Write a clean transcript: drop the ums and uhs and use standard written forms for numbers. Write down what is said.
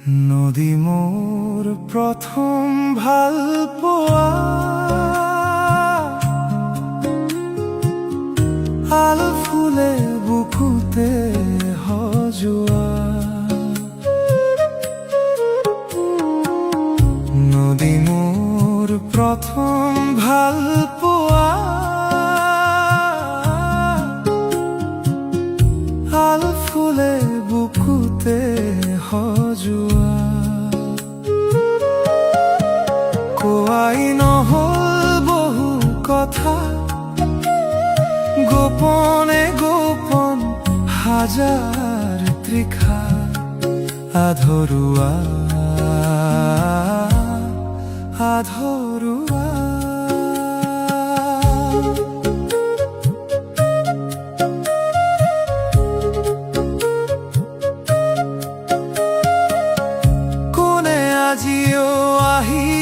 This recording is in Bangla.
নদী মোর প্রথম ভাল পোৱা আল ফুলে বুকুতে সজোৱা নদী মোর প্রথম ভাল পোৱা আল ফুলে বুকুতে সজোৱা কোৱাই নহল বহু কথা গোপনে গোপন হাজাৰ তৃষা আধৰুৱা আধৰুৱা কোনে আজিও আহি